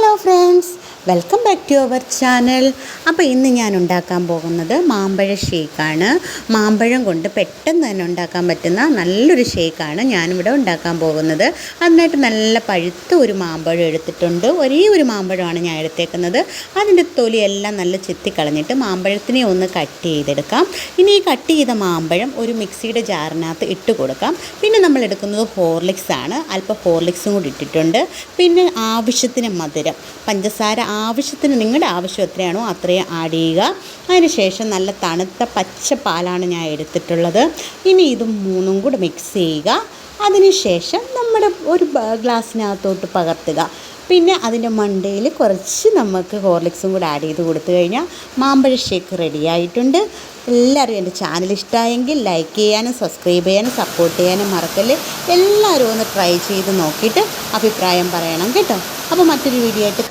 Hello friends, welcome back to our channel. അപ്പോൾ ഇന്ന് ഞാൻ ഉണ്ടാക്കാൻ പോകുന്നത് മാമ്പഴ ഷേക്കാണ്. മാമ്പഴം കൊണ്ട് പെട്ടെന്ന് തന്നെ ഉണ്ടാക്കാൻ പറ്റുന്ന നല്ലൊരു ഷേക്കാണ് ഞാനിവിടെ ഉണ്ടാക്കാൻ പോകുന്നത്. അതിനായിട്ട് നല്ല പഴുത്ത ഒരു മാമ്പഴം എടുത്തിട്ടുണ്ട്. ഒരേ ഒരു മാമ്പഴമാണ് ഞാൻ എടുത്തേക്കുന്നത്. അതിൻ്റെ തൊലിയെല്ലാം നല്ല ചെത്തിക്കളഞ്ഞിട്ട് മാമ്പഴത്തിനെ ഒന്ന് കട്ട് ചെയ്തെടുക്കാം. ഇനി ഈ കട്ട് ചെയ്ത മാമ്പഴം ഒരു മിക്സിയുടെ ജാറിനകത്ത് ഇട്ട് കൊടുക്കാം. പിന്നെ നമ്മൾ എടുക്കുന്നത് ഹോർലിക്സ് ആണ്. അല്പം ഹോർലിക്സും കൂടി ഇട്ടിട്ടുണ്ട്. പിന്നെ ആവശ്യത്തിന് മധുരം, പഞ്ചസാര ആവശ്യത്തിന്, നിങ്ങളുടെ ആവശ്യം എത്രയാണോ അത്രയും ആഡ് ചെയ്യുക. അതിനുശേഷം നല്ല തണുത്ത പച്ച പാലാണ് ഞാൻ എടുത്തിട്ടുള്ളത്. ഇനി ഇത് മൂന്നും കൂടി മിക്സ് ചെയ്യുക. അതിനുശേഷം നമ്മുടെ ഒരു ഗ്ലാസ്സിനകത്തോട്ട് പകർത്തുക. പിന്നെ അതിൻ്റെ മണ്ടയിൽ കുറച്ച് നമുക്ക് ഹോർലിക്സും കൂടി ആഡ് ചെയ്ത് കൊടുത്തു കഴിഞ്ഞാൽ മാമ്പഴ ഷേക്ക് റെഡി ആയിട്ടുണ്ട്. എല്ലാവരും എൻ്റെ ചാനൽ ഇഷ്ടമായെങ്കിൽ ലൈക്ക് ചെയ്യാനും സബ്സ്ക്രൈബ് ചെയ്യാനും സപ്പോർട്ട് ചെയ്യാനും മറക്കല്ലേ. എല്ലാവരും ഒന്ന് ട്രൈ ചെയ്ത് നോക്കിയിട്ട് അഭിപ്രായം പറയണം കേട്ടോ. അപ്പോൾ മറ്റൊരു വീഡിയോ ആയിട്ട്